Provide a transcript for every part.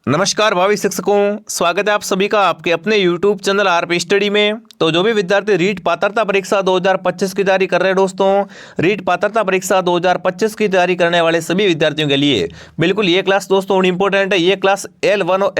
नमस्कार भावी शिक्षकों, स्वागत है आप सभी का आपके अपने YouTube चैनल आरपी स्टडी में। तो जो भी विद्यार्थी रीट पात्रता परीक्षा 2025 की तैयारी कर रहे हैं दोस्तों, रीट पात्रता परीक्षा 2025 की तैयारी करने वाले सभी विद्यार्थियों के लिए बिल्कुल ये क्लास दोस्तों इंपॉर्टेंट है। ये क्लास L1 और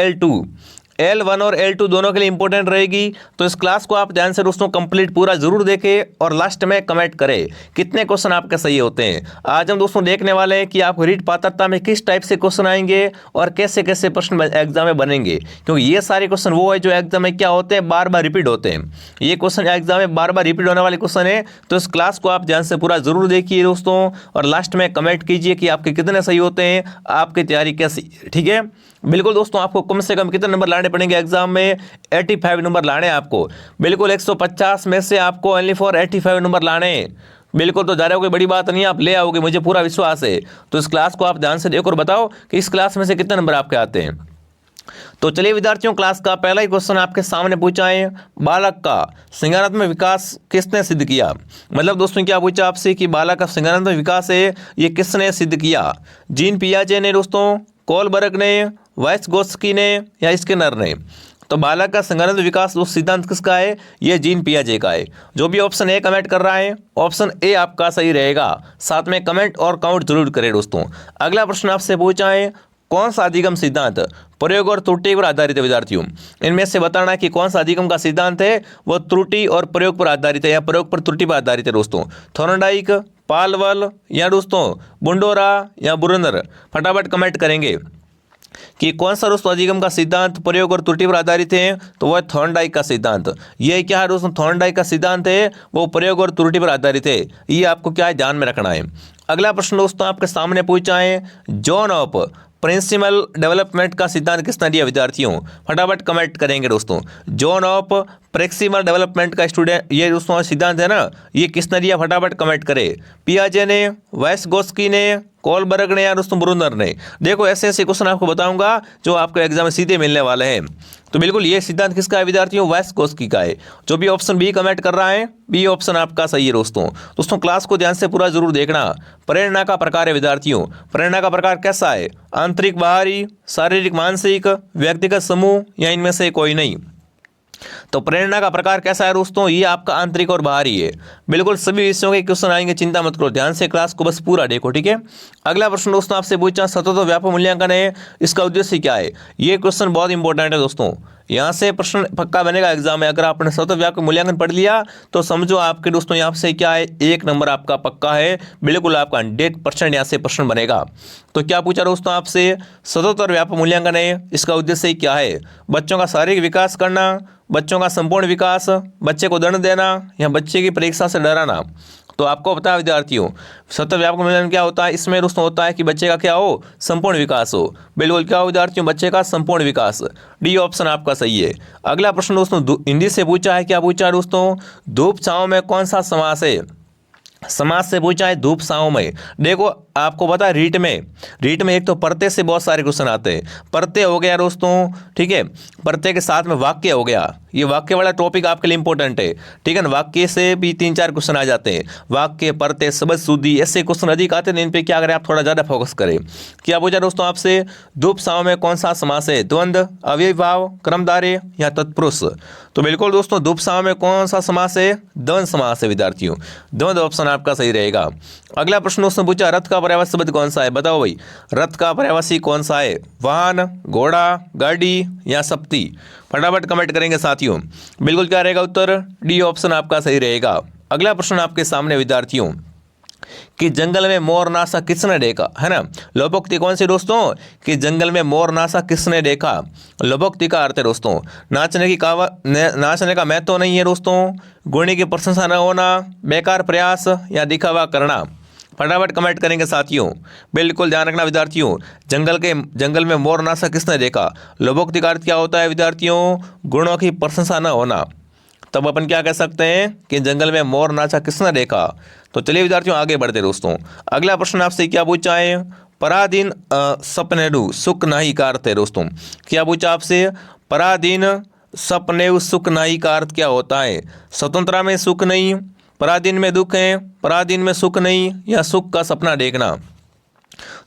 L1 और L2 दोनों के लिए इंपॉर्टेंट रहेगी। तो इस क्लास को आप ध्यान से दोस्तों कंप्लीट पूरा जरूर देखें और लास्ट में कमेंट करें कितने क्वेश्चन आपके सही होते हैं। आज हम दोस्तों देखने वाले हैं कि आपको रीट पात्रता में किस टाइप से क्वेश्चन आएंगे और कैसे कैसे प्रश्न एग्जाम में बनेंगे, क्योंकि ये सारे क्वेश्चन वो है जो एग्जाम में क्या होते हैं, बार बार रिपीट होते हैं। ये क्वेश्चन एग्जाम में बार बार रिपीट होने वाले क्वेश्चन है। तो इस क्लास को आप ध्यान से पूरा जरूर देखिए दोस्तों और लास्ट में कमेंट कीजिए कि आपके कितने सही होते हैं, आपकी तैयारी कैसी। ठीक है, बिल्कुल दोस्तों, आपको कम से कम कितने नंबर लाने पड़ेंगे एग्जाम में? 85 नंबर लाने हैं आपको। बिल्कुल 150 में से आपको ओनली फॉर 85 नंबर लाने हैं। बिल्कुल, तो ज़्यादा कोई बड़ी बात नहीं है, आप ले आओगे, मुझे पूरा विश्वास है। तो इस क्लास को आप ध्यान से देखो और बताओ कि इस क्लास में से कितने नंबर आपके आते हैं। तो चलिए विद्यार्थियों, क्लास का पहला ही क्वेश्चन आपके सामने पूछा है, बालक का संज्ञानात्मक विकास किसने सिद्ध किया। मतलब दोस्तों क्या पूछा आपसे कि बालक का संज्ञानात्मक विकास है ये किसने सिद्ध किया? जीन पियाजे ने दोस्तों, कोलबर्ग ने, वाइट्सगोत्स्की ने या स्किनर ने। तो बालक का संज्ञानात्मक विकास दोस्त सिद्धांत किसका है? ये जीन पियाजे का है। जो भी ऑप्शन ए कमेंट कर रहा है ऑप्शन ए आपका सही रहेगा। साथ में कमेंट और काउंट जरूर करें दोस्तों। अगला प्रश्न आपसे पूछा है, कौन सा अधिगम सिद्धांत प्रयोग और त्रुटि पर आधारित है? विद्यार्थियों इनमें से बताना है कि कौन सा अधिगम का सिद्धांत है वो त्रुटि और प्रयोग पर आधारित है या प्रयोग पर त्रुटि पर आधारित है दोस्तों। थॉर्नडाइक, पालवल या दोस्तों बुंडोरा या बुरनर। फटाफट कमेंट करेंगे कि कौन सा दोस्तों अधिगम का सिद्धांत प्रयोग और त्रुटि पर आधारित है। तो वह थॉर्नडाइक का सिद्धांत। ये क्या है दोस्तों? थॉर्नडाइक का सिद्धांत है वो प्रयोग और त्रुटि पर आधारित है। ये आपको क्या है ध्यान में रखना है। अगला प्रश्न दोस्तों आपके सामने पूछा है, जोन ऑफ प्रिंसिपल डेवलपमेंट का सिद्धांत किसने दिया? विद्यार्थियों फटाफट कमेंट करेंगे दोस्तों। जोन ऑफ प्रेक्सिमल डेवलपमेंट का स्टूडेंट ये दोस्तों सिद्धांत है ना, ये किसने दिया? फटाफट कमेंट करें। पियाजे ने, वाइट्सगोत्स्की ने, कोलबर्ग ने या दोस्तों ब्रूनर ने। देखो ऐसे ऐसे क्वेश्चन आपको बताऊंगा जो आपको एग्जाम में सीधे मिलने वाले हैं। तो बिल्कुल ये सिद्धांत किसका है विद्यार्थियों? वाइट्सगोत्स्की का है। जो भी ऑप्शन बी कमेंट कर रहा है बी ऑप्शन आपका सही है दोस्तों क्लास को ध्यान से पूरा जरूर देखना। प्रेरणा का प्रकार है विद्यार्थियों, प्रेरणा का प्रकार कैसा है? आंतरिक, बाहरी, शारीरिक, मानसिक, व्यक्तिगत, समूह या इनमें से कोई नहीं। तो प्रेरणा का प्रकार कैसा है दोस्तों? ये आपका आंतरिक और बाहरी है। बिल्कुल सभी विषयों के क्वेश्चन आएंगे, चिंता मत करो, ध्यान से क्लास को बस पूरा देखो। ठीक है, अगला प्रश्न दोस्तों आपसे पूछा, सतत और व्यापक मूल्यांकन है, इसका उद्देश्य क्या है? ये क्वेश्चन बहुत इंपॉर्टेंट है दोस्तों, यहाँ से प्रश्न पक्का बनेगा एग्जाम में। अगर आपने सतत व्यापक मूल्यांकन पढ़ लिया तो समझो आपके दोस्तों यहाँ से क्या है, 1 नंबर आपका पक्का है। बिल्कुल आपका 100% यहाँ से प्रश्न बनेगा। तो क्या पूछा दोस्तों आपसे? सतत और व्यापक मूल्यांकन है, इसका उद्देश्य क्या है? बच्चों का शारीरिक विकास करना, बच्चों का संपूर्ण विकास, बच्चे को दंड देना या बच्चे की परीक्षा से डराना। तो आपको पता है विद्यार्थियों सतत व्यापक मूल्यांकन क्या होता है? इसमें दोस्तों होता है कि बच्चे का क्या हो, संपूर्ण विकास हो। बिल्कुल क्या हो विद्यार्थियों? बच्चे का संपूर्ण विकास। डी ऑप्शन आपका सही है। अगला प्रश्न दोस्तों हिंदी से पूछा है, क्या पूछा है दोस्तों? धूप छांव में कौन सा समास है? समाज से पूछा है धूप छांव में। देखो आपको पता है रीट में एक तो प्रत्यय से बहुत सारे क्वेश्चन आते हैं। प्रत्यय हो गया दोस्तों, ठीक है, प्रत्यय के साथ में वाक्य हो गया। ये वाक्य वाला टॉपिक आपके लिए इंपॉर्टेंट है। ठीक है ना, वाक्य से भी 3-4 क्वेश्चन आ जाते हैं। वाक्य, प्रत्यय, शब्द शुद्धि ऐसे क्वेश्चन अधिक आते हैं। इन पे क्या करें आप थोड़ा ज़्यादा फोकस करें। क्या पूछा दोस्तों आपसे? धूप छांव में कौन सा समास है? द्वंद्व, अव्ययीभाव, कर्मधारय या तत्पुरुष। तो बिल्कुल दोस्तों धूप छांव में कौन सा समास है? द्वंद्व समास है विद्यार्थियों। द्वंद्व ऑप्शन आपका सही रहेगा। अगला प्रश्न दोस्तों पूछा, रथ का पर्यायवाची शब्द कौन सा है? बताओ भाई, रथ का पर्यायवाची कौन सा है? वाहन, घोड़ा, गाड़ी या शक्ति। फटाफट कमेंट करेंगे साथियों। बिल्कुल क्या रहेगा उत्तर? डी ऑप्शन आपका सही रहेगा। अगला प्रश्न आपके सामने विद्यार्थियों, कि जंगल में मोर नाचा किसने देखा, है ना। लोपोक्ति कौन सी दोस्तों? कि जंगल में मोर नाचा किसने देखा। लोपोक्ति का अर्थ है दोस्तों नाचने का महत्व तो नहीं है दोस्तों, गुणी की प्रशंसा न होना, बेकार प्रयास या दिखावा करना। फटाफट कमेंट करेंगे साथियों। बिल्कुल ध्यान रखना विद्यार्थियों, जंगल में मोर नाचा किसने देखा। लोपोक्ति का अर्थ क्या होता है विद्यार्थियों? गुणों की प्रशंसा न होना। तब अपन क्या कह सकते हैं कि जंगल में मोर नाचा किसने देखा। तो चलिए विद्यार्थियों आगे बढ़ते दोस्तों। अगला प्रश्न आपसे क्या पूछा है? पराधीन सपनेरु सुख नाही का अर्थ है दोस्तों। क्या पूछा आपसे? पराधीन सपनेरु सुख नाही का अर्थ क्या होता है? स्वतंत्रता में सुख नहीं, पराधीन में दुख है, पराधीन में सुख नहीं या सुख का सपना देखना।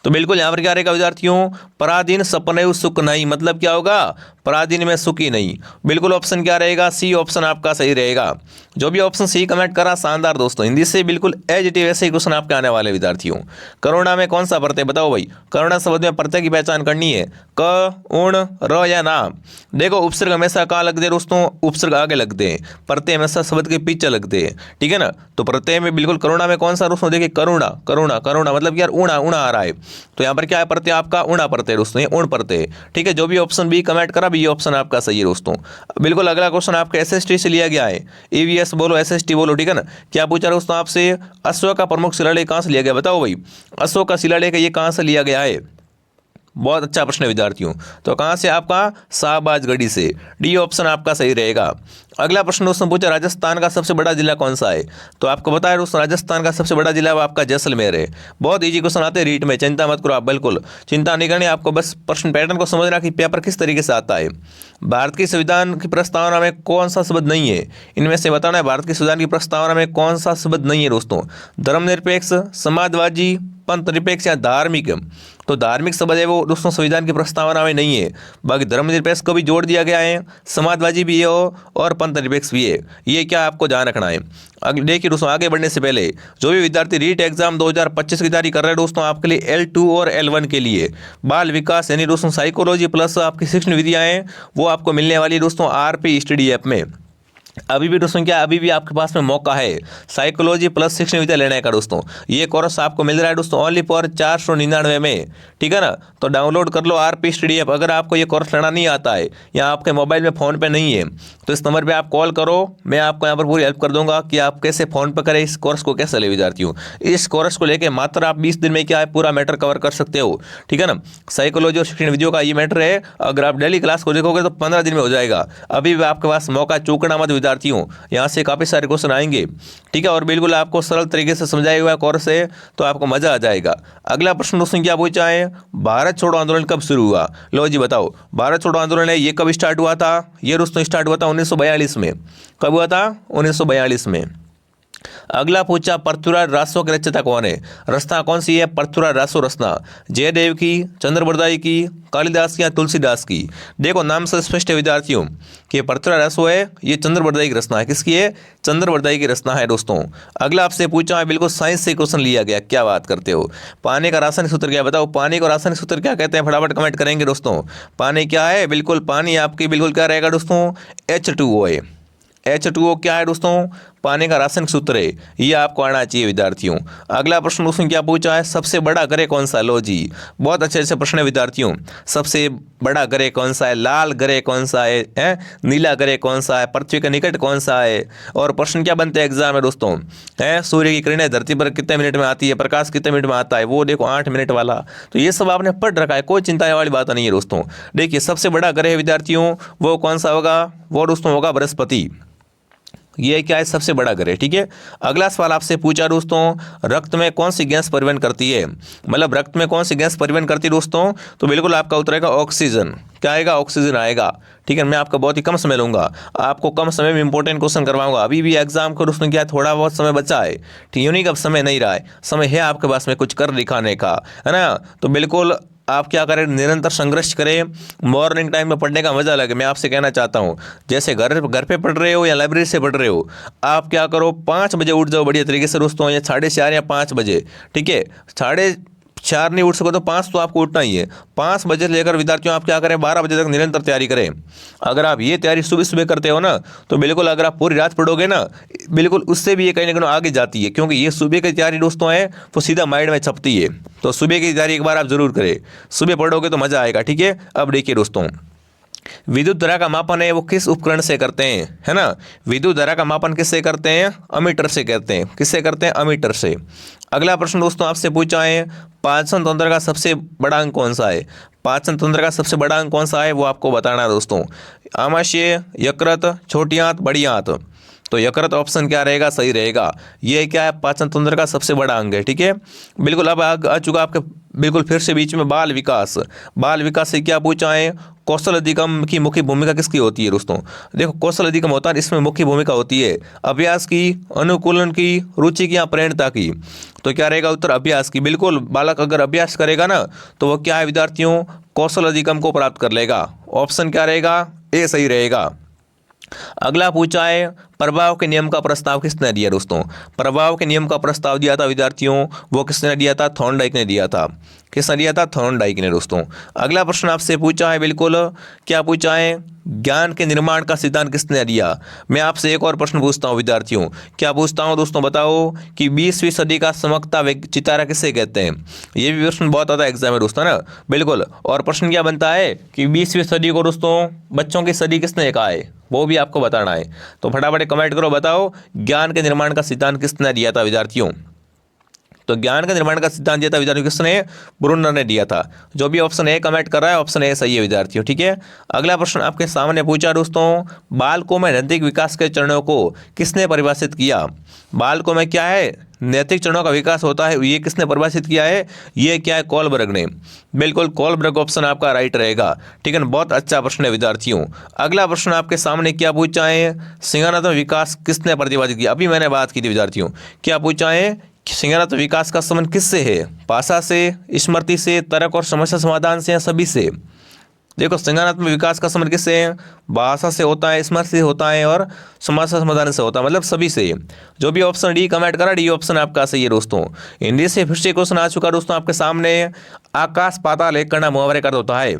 तो बिल्कुल यहाँ पर क्या रहेगा विद्यार्थियों, पराधीन सपने सुख नहीं, मतलब क्या होगा, पराधीन में सुख ही नहीं। बिल्कुल ऑप्शन क्या रहेगा, सी ऑप्शन आपका सही रहेगा। जो भी ऑप्शन सी कमेंट करा शानदार दोस्तों, हिंदी से बिल्कुल एज इट इज वैसे ही क्वेश्चन आपके आने वाले विद्यार्थियों। करुणा में कौन सा प्रत्यय बताओ भाई, करुणा शब्द में प्रत्यय की पहचान करनी है, क, उण, र या ना। देखो उपसर्ग हमेशा कहाँ लगते हैं दोस्तों, उपसर्ग आगे लगते हैं, प्रत्यय हमेशा शब्द के पीछे लगते हैं, ठीक है ना। तो प्रत्यय में बिल्कुल करुणा में कौन सा दोस्तों, देखिए करुणा करुणा करुणा मतलब यार ऊणा ऊणा आ रहा है, तो यहाँ पर क्या है प्रत्यय आपका ऊणा प्रत्यय दोस्तों, ये ऊण प्रत्यय, ठीक है। जो भी ऑप्शन बी कमेंट करा भी ये ऑप्शन आपका सही है दोस्तों। बिल्कुल अगला क्वेश्चन आपका एसएसटी से लिया गया है, ईवीएस बोलो एसएसटी बोलो, ठीक है ना। क्या पूछा दोस्तों आपसे, अशोक का प्रमुख शिलालेख कहाँ से लिया गया, बताओ भाई, अशोक का शिलालेख ये कहाँ से लिया गया है। बहुत अच्छा प्रश्न है विद्यार्थियों, तो कहाँ से आपका, शाहबाजगढ़ी से, डी ऑप्शन आपका सही रहेगा। अगला प्रश्न दोस्तों पूछा, राजस्थान का सबसे बड़ा जिला कौन सा है, तो आपको पता है दोस्तों राजस्थान का सबसे बड़ा जिला वो आपका जैसलमेर है। बहुत इजी क्वेश्चन आते हैं रीट में, चिंता मत करो आप, बिल्कुल चिंता नहीं करनी आपको, बस प्रश्न पैटर्न को समझना कि पेपर किस तरीके से आता है। भारत की संविधान की प्रस्तावना में कौन सा शब्द नहीं है, इनमें से बताना है भारत की संविधान की प्रस्तावना में कौन सा शब्द नहीं है दोस्तों, धर्मनिरपेक्ष, समाजवादी, पंथ निरपेक्ष या धार्मिक। तो धार्मिक शब्द है वो दोस्तों संविधान की प्रस्तावना में नहीं है, बाकी धर्मनिरपेक्ष को भी जोड़ दिया गया है, समाजवादी भी है और पंथ निरपेक्ष भी है, ये क्या आपको ध्यान रखना है। देखिए दोस्तों आगे बढ़ने से पहले जो भी विद्यार्थी रीट एग्जाम 2025 की तैयारी कर रहे हैं दोस्तों, आपके लिए L2 और L1 के लिए बाल विकास यानी दोस्तों साइकोलॉजी प्लस आपकी शिक्षण विधियाँ हैं वो आपको मिलने वाली है दोस्तों RP स्टडी ऐप में। अभी भी दोस्तों क्या अभी भी आपके पास में मौका है साइकोलॉजी प्लस शिक्षण विद्या लेने का दोस्तों, ये कोर्स आपको मिल रहा है दोस्तों ओनली फॉर 499 में, ठीक है ना। तो डाउनलोड कर लो RP स्टडी ऐप। अगर आपको ये कोर्स लेना नहीं आता है या आपके मोबाइल में फ़ोन पे नहीं है तो इस नंबर पे आप कॉल करो, मैं आपको यहाँ पर पूरी हेल्प कर दूंगा कि आप कैसे फ़ोन पर करें, इस कोर्स को कैसे ले विद्यार्थियों। इस कोर्स को लेकर मात्र आप 20 दिन में क्या है पूरा मैटर कवर कर सकते हो, ठीक है ना। साइकोलॉजी और शिक्षण विधियों का ये मैटर है, अगर आप डेली क्लास को देखोगे तो 15 दिन में हो जाएगा। अभी भी आपके पास मौका, चूकना मत विद्यार्थियों, यहाँ से काफ़ी सारे क्वेश्चन आएंगे, ठीक है, और बिल्कुल आपको सरल तरीके से समझाया हुआ कोर्स है तो आपको मजा आ जाएगा। अगला प्रश्न दोस्तों क्या पूछा है, भारत छोड़ो आंदोलन कब शुरू हुआ, लो जी बताओ। भारत छोड़ो आंदोलन है ये कब स्टार्ट हुआ था, ये दोस्तों स्टार्ट हुआ था 1942 में। कब हुआ था, 1942 में। अगला पूछा पृथ्वीराज रासो की रचयिता कौन है, रचना कौन सी है, पृथ्वीराज रासो रचना जयदेव की, चंद्रबरदाई की, कालिदास की या तुलसीदास की। देखो नाम से स्पष्ट है विद्यार्थियों कि पृथ्वीराज रासो है ये चंद्रबरदाई की रचना है, किसकी है, चंद्रबरदाई की रचना है दोस्तों। अगला आपसे पूछा है बिल्कुल साइंस से क्वेश्चन लिया गया, क्या बात करते हो। पानी का रासायनिक सूत्र क्या बताओ, पानी को रासायनिक सूत्र क्या कहते हैं, फटाफट कमेंट करेंगे दोस्तों। पानी क्या है, बिल्कुल पानी आपकी बिल्कुल क्या रहेगा दोस्तों, H2O है। H2O क्या है दोस्तों, पानी का रासायनिक सूत्र है, ये आपको आना चाहिए विद्यार्थियों। अगला प्रश्न दोस्तों क्या पूछा है, सबसे बड़ा ग्रह कौन सा, लो जी बहुत अच्छे अच्छे प्रश्न है विद्यार्थियों। सबसे बड़ा ग्रह कौन सा है, लाल ग्रह कौन सा है, नीला ग्रह कौन सा है, पृथ्वी के निकट कौन सा है। और प्रश्न क्या बनते हैं एग्जाम में दोस्तों, है सूर्य की किरणें धरती पर कितने मिनट में आती है, प्रकाश कितने मिनट में आता है, वो देखो 8 मिनट वाला। तो ये सब आपने पढ़ रखा है, कोई चिंता वाली बात नहीं है दोस्तों। देखिए सबसे बड़ा ग्रह विद्यार्थियों वो कौन सा होगा, वो दोस्तों होगा बृहस्पति, ये क्या है सबसे बड़ा ग्रह, ठीक है। अगला सवाल आपसे पूछा दोस्तों, रक्त में कौन सी गैस परिवहन करती है, मतलब रक्त में कौन सी गैस परिवहन करती है दोस्तों, तो बिल्कुल आपका उत्तर आएगा ऑक्सीजन। क्या आएगा, ऑक्सीजन आएगा, ठीक है। मैं आपका बहुत ही कम समय लूंगा, आपको कम समय में इंपॉर्टेंट क्वेश्चन करवाऊंगा। अभी भी एग्जाम को दोस्तों क्या थोड़ा बहुत समय बचा है, ठीक, यूनिक अब समय नहीं रहा है, समय है आपके पास में कुछ कर दिखाने का, है ना। तो बिल्कुल आप क्या करें, निरंतर संघर्ष करें, मॉर्निंग टाइम में पढ़ने का मजा लगे। मैं आपसे कहना चाहता हूँ जैसे घर पे पढ़ रहे हो या लाइब्रेरी से पढ़ रहे हो, आप क्या करो 5 बजे उठ जाओ बढ़िया तरीके से दोस्तों, या 4:30 या 5 बजे, ठीक है। 4:30 नहीं उठ सको तो 5 तो आपको उठना ही है। 5 बजे से लेकर विद्यार्थियों आप क्या करें 12 बजे तक निरंतर तैयारी करें। अगर आप ये तैयारी सुबह सुबह करते हो ना तो बिल्कुल अगर आप पूरी रात पढ़ोगे ना बिल्कुल उससे भी ये कहीं ना कहीं आगे जाती है, क्योंकि ये सुबह की तैयारी दोस्तों है वो सीधा माइंड में छपती है। तो सुबह की तैयारी एक बार आप जरूर करें, सुबह पढ़ोगे तो मज़ा आएगा, ठीक है। अब देखिए दोस्तों विद्युत धारा का मापन है वो किस उपकरण से करते हैं, है ना। विद्युत धारा का मापन किससे करते हैं, अमीटर से करते हैं, किससे करते हैं, अमीटर से। अगला प्रश्न दोस्तों आपसे पूछा है पाचन तंत्र का सबसे बड़ा अंग कौन सा है, पाचन तंत्र का सबसे बड़ा अंग कौन सा है वो आपको बताना है दोस्तों। आमाशय, यकृत, छोटी आंत, बड़ी आंत। तो यकृत ऑप्शन क्या रहेगा, सही रहेगा। ये क्या है पाचन तंत्र का सबसे बड़ा अंग है, ठीक है। बिल्कुल अब आ चुका आपके बिल्कुल फिर से बीच में बाल विकास। बाल विकास से क्या पूछा है, कौशल अधिगम की मुख्य भूमिका किसकी होती है दोस्तों। देखो कौशल अधिगम होता है, इसमें मुख्य भूमिका होती है अभ्यास की, अनुकूलन की, रुचि की या प्रेरणा की। तो क्या रहेगा उत्तर, अभ्यास की। बिल्कुल बालक अगर अभ्यास करेगा ना तो वो क्या है विद्यार्थियों, कौशल अधिगम को प्राप्त कर लेगा। ऑप्शन क्या रहेगा, ए सही रहेगा। अगला पूछा है प्रभाव के नियम का प्रस्ताव किसने दिया दोस्तों। प्रभाव के नियम का प्रस्ताव दिया था विद्यार्थियों, वो किसने दिया था, थॉर्नडाइक ने दिया था। किसने दिया था, थॉर्नडाइक ने दोस्तों। अगला प्रश्न आपसे पूछा है, बिल्कुल क्या पूछा है, ज्ञान के निर्माण का सिद्धांत किसने दिया। मैं आपसे एक और प्रश्न पूछता हूँ विद्यार्थियों, क्या पूछता हूँ दोस्तों, बताओ कि 20वीं सदी का समकता चितारा किसे कहते हैं। ये भी प्रश्न बहुत आता है एग्जाम में दोस्तों ना। बिल्कुल, और प्रश्न क्या बनता है कि 20वीं सदी को दोस्तों बच्चों की सदी किसने कहा है, वो भी आपको बताना है। तो फटाफट कमेंट करो, बताओ ज्ञान के निर्माण का सिद्धांत किसने दिया था विद्यार्थियों। तो ज्ञान का निर्माण का सिद्धांत दिया था विद्यार्थियों किसने, ब्रूनर ने दिया था। जो भी ऑप्शन ए कमेंट कर रहा है ऑप्शन ए सही है विद्यार्थियों, ठीक है। अगला प्रश्न आपके सामने पूछा दोस्तों, बालकों में नैतिक विकास के चरणों को किसने परिभाषित किया। बालकों में क्या है, नैतिक चरणों का विकास होता है, ये किसने परिभाषित किया है, ये क्या है, कोलबर्ग ने। बिल्कुल कोलबर्ग ऑप्शन आपका राइट रहेगा, ठीक है ना। बहुत अच्छा प्रश्न है विद्यार्थियों। अगला प्रश्न आपके सामने क्या पूछा है, संज्ञानात्मक विकास किसने प्रतिपादित किया। अभी मैंने बात की थी विद्यार्थियों, क्या पूछा है, संज्ञानात्मक विकास का संबंध किससे है, भाषा से, स्मृति से, तर्क और समस्या समाधान से या सभी से। देखो संज्ञानात्मक विकास का संबंध किससे है, भाषा से होता है, स्मृति से होता है और समस्या समाधान से होता है, मतलब सभी से। जो भी ऑप्शन डी कमेंट करा, डी ऑप्शन आपका सही है दोस्तों। हिंदी से फिर से क्वेश्चन आ चुका दोस्तों आपके सामने, आकाश पाताल एक करना मुहावरे का होता है।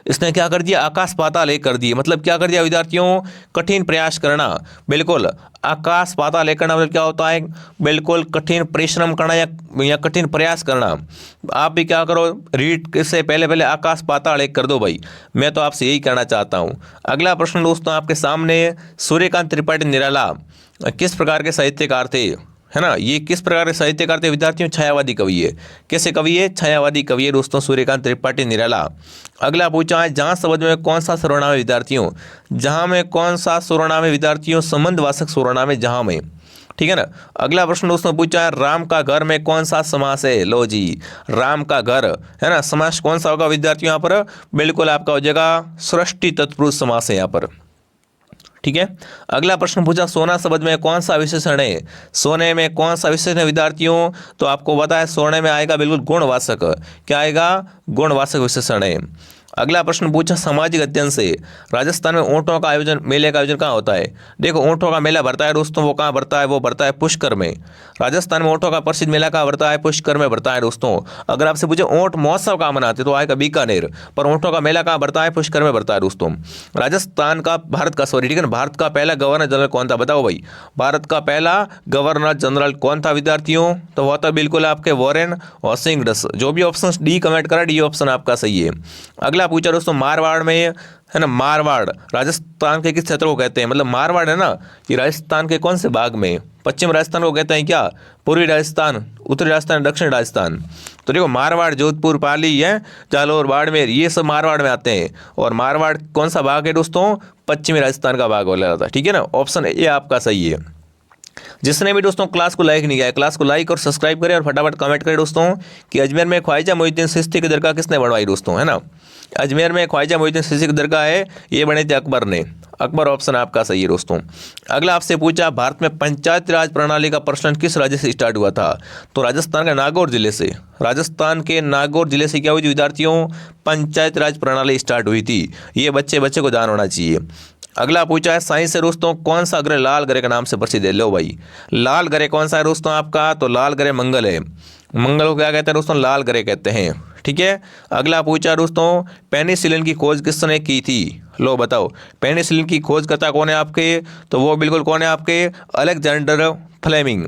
इसने क्या कर दिया, आकाश पाताल एक कर दिए, मतलब क्या कर दिया विद्यार्थियों, कठिन प्रयास करना। बिल्कुल आकाश पाताल एक करना मतलब क्या होता है, बिल्कुल कठिन परिश्रम करना या कठिन प्रयास करना। आप भी क्या करो, रीड से पहले पहले आकाश पाताल एक कर दो भाई, मैं तो आपसे यही कहना चाहता हूँ। अगला प्रश्न दोस्तों आपके सामने, सूर्यकांत त्रिपाठी निराला किस प्रकार के साहित्यकार थे, है ना। ये किस प्रकार के साहित्यकार थे विद्यार्थियों, छायावादी कवि है। कैसे कवि है, छायावादी कवि है दोस्तों सूर्यकांत त्रिपाठी निराला। अगला पूछा है, जहाँ शब्द में कौन सा सर्वनाम है विद्यार्थियों, जहाँ में कौन सा सर्वनाम है विद्यार्थियों, संबंधवाचक सर्वनाम है जहाँ में, ठीक है ना। अगला प्रश्न दोस्तों पूछा है, राम का घर में कौन सा समास है। लो जी, राम का घर है ना, समास कौन सा होगा विद्यार्थियों यहाँ पर, बिल्कुल आपका हो जाएगा सृष्टि तत्पुरुष समास है यहाँ पर, ठीक है। अगला प्रश्न पूछा, सोना शब्द में कौन सा विशेषण है, सोने में कौन सा विशेषण है विद्यार्थियों, तो आपको पता है सोने में आएगा बिल्कुल गुणवाचक। क्या आएगा, गुणवाचक विशेषण है। अगला प्रश्न पूछा, सामाजिक अध्ययन से राजस्थान में ऊँटों का आयोजन, मेले का आयोजन कहाँ होता है। देखो ऊँटों का मेला भरता है दोस्तों, वो कहाँ भरता है, वो भरता है पुष्कर में। राजस्थान में ऊँटों का प्रसिद्ध मेला कहाँ भरता है, पुष्कर में भरता है दोस्तों। अगर आपसे पूछे ऊँट महोत्सव कहाँ मनाते तो आएगा बीकानेर, पर ऊँटों का मेला कहाँ भरता है, पुष्कर में भरता है दोस्तों। राजस्थान का भारत का सॉरी ठीक है ना, भारत का पहला गवर्नर जनरल कौन था, बताओ भाई। भारत का पहला गवर्नर जनरल कौन था विद्यार्थियों, तो वह था बिल्कुल आपके वॉरेन हॉस्टिंग्स। जो भी ऑप्शन डी कमेंट करा, डी ऑप्शन आपका सही है। अगला पूछा दोस्तों, मारवाड़ में है ना, मारवाड़ राजस्थान के किस क्षेत्र को कहते हैं, मतलब मारवाड़ है ना, कि राजस्थान के कौन से भाग में, पश्चिम राजस्थान को कहते हैं क्या, पूर्वी राजस्थान, उत्तरी राजस्थान, दक्षिण राजस्थान। तो देखो मारवाड़, जोधपुर, पाली है, जालौर, बाड़मेर, ये सब मारवाड़ में आते हैं। और मारवाड़ कौन सा भाग है दोस्तों, पश्चिमी राजस्थान का भाग बोला जाता है, ठीक है ना। ऑप्शन ए आपका सही है। जिसने भी दोस्तों क्लास को लाइक नहीं किया है, क्लास को लाइक और सब्सक्राइब करें और फटाफट कमेंट करें दोस्तों कि अजमेर में ख्वाजा मोइनुद्दीन चिश्ती की दरगाह किसने बनवाई दोस्तों, है ना। अजमेर में ख्वाजा मोइनुद्दीन चिश्ती की दरगाह है, ये बने थे अकबर ने। अकबर ऑप्शन आपका सही है दोस्तों। अगला आपसे पूछा, भारत में पंचायती राज प्रणाली का प्रचलन किस राज्य से स्टार्ट हुआ था, तो राजस्थान के नागौर जिले से। राजस्थान के नागौर जिले से क्या हुई थी विद्यार्थियों, पंचायती राज प्रणाली स्टार्ट हुई थी। ये बच्चे को जान होना चाहिए। अगला पूछा है, साइंस से दोस्तों कौन सा ग्रह लाल ग्रह के नाम से प्रसिद्ध है। लो भाई, लाल ग्रह कौन सा है दोस्तों आपका, तो लाल ग्रह मंगल है। मंगल को क्या कहते हैं दोस्तों, लाल ग्रह कहते हैं, ठीक है। अगला पूछा दोस्तों, पेनिसिलिन की खोज किसने की थी। लो बताओ, पेनिसिलिन की खोज करता कौन है आपके, तो वो बिल्कुल कौन है आपके, अलेक्जेंडर फ्लेमिंग।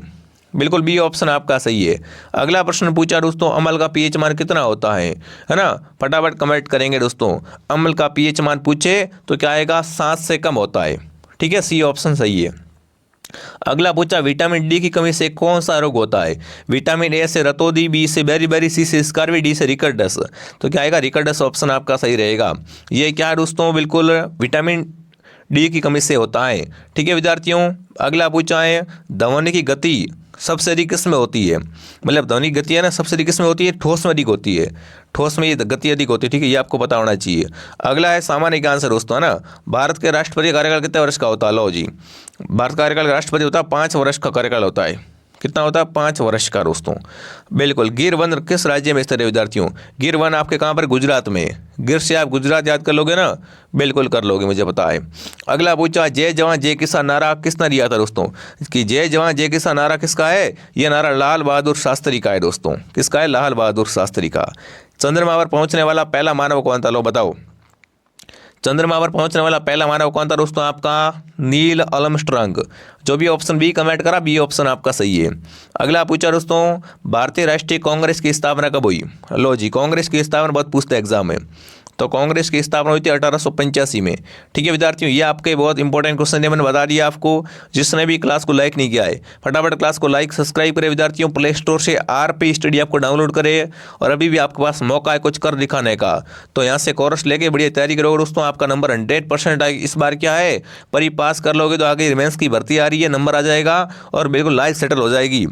बिल्कुल बी ऑप्शन आपका सही है। अगला प्रश्न पूछा दोस्तों, अम्ल का पीएच मान कितना होता है ना, फटाफट कमेंट करेंगे दोस्तों। अम्ल का पीएच मान पूछे तो क्या आएगा, 7 से कम होता है, ठीक है, सी ऑप्शन सही है। अगला पूछा, विटामिन डी की कमी से कौन सा रोग होता है। विटामिन ए से रतौंधी, बी से बेरी, सी से स्कारवी, डी से रिकर्डस। तो क्या आएगा, रिकर्डस ऑप्शन आपका सही रहेगा। ये क्या है दोस्तों, बिल्कुल विटामिन डी की कमी से होता है, ठीक है विद्यार्थियों। अगला पूछा है, धमनी की गति सबसे अधिक किस में होती है, मतलब ध्वनि गति है ना सबसे अधिक किस में होती है, ठोस में अधिक होती है, ठोस में ये गति अधिक होती है, ठीक है, ये आपको पता होना चाहिए। अगला है सामान्य ज्ञान से दोस्तों, है ना, भारत के राष्ट्रपति कार्यकाल कितने वर्ष का होता है, लो जी, भारत का कार्यकाल राष्ट्रपति होता है 5 वर्ष का कार्यकाल होता है, कितना होता है 5 वर्ष का दोस्तों, बिल्कुल। गिर वन किस राज्य में स्थित है विद्यार्थियों, गिर वन आपके कहाँ पर, गुजरात में, गिर से आप गुजरात याद कर लोगे ना, बिल्कुल कर लोगे, मुझे पता है। अगला पूछा जय जवान जय किसान नारा किसने दिया था दोस्तों, कि जय जवान जय किसान नारा किसका है, ये नारा लाल बहादुर शास्त्री का है दोस्तों, किसका है, लाल बहादुर शास्त्री का। चंद्रमा पर पहुंचने वाला पहला मानव कौन था, लो बताओ, चंद्रमा पर पहुंचने वाला पहला मानव कौन था दोस्तों, आपका नील आर्मस्ट्रांग। जो भी ऑप्शन बी कमेंट करा, बी ऑप्शन आपका सही है। अगला पूछा दोस्तों भारतीय राष्ट्रीय कांग्रेस की स्थापना कब हुई, लो जी, कांग्रेस की स्थापना बहुत पूछते एग्जाम में, तो कांग्रेस की स्थापना हुई थी 1885 में, ठीक है विद्यार्थियों। ये आपके बहुत इंपॉर्टेंट क्वेश्चन है, मैंने बता दिया आपको। जिसने भी क्लास को लाइक नहीं किया है फटाफट क्लास को लाइक सब्सक्राइब करें विद्यार्थियों, प्ले स्टोर से आरपी स्टडी आपको डाउनलोड करें, और अभी भी आपके पास मौका है कुछ कर दिखाने का, तो यहाँ से कोर्स लेके बढ़िया तैयारी करोगे दोस्तों, आपका नंबर 100% इस बार क्या है, परी पास कर लोगे तो आगे रिमेंस की भर्ती आ रही है, नंबर आ जाएगा और बिल्कुल लाइफ सेटल हो जाएगी।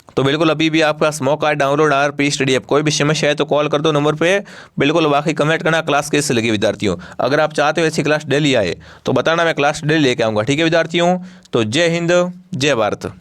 तो बिल्कुल अभी भी आपके पास मौका है, डाउनलोड आरपी स्टडी ऐप। कोई भी समस्या है तो कॉल कर दो नंबर पे, बिल्कुल बाकी कमेंट करना क्लास कैसे लगी विद्यार्थियों। अगर आप चाहते हो ऐसी क्लास डेली आए तो बताना, मैं क्लास डेली लेके आऊँगा, ठीक है विद्यार्थियों। तो जय हिंद जय भारत।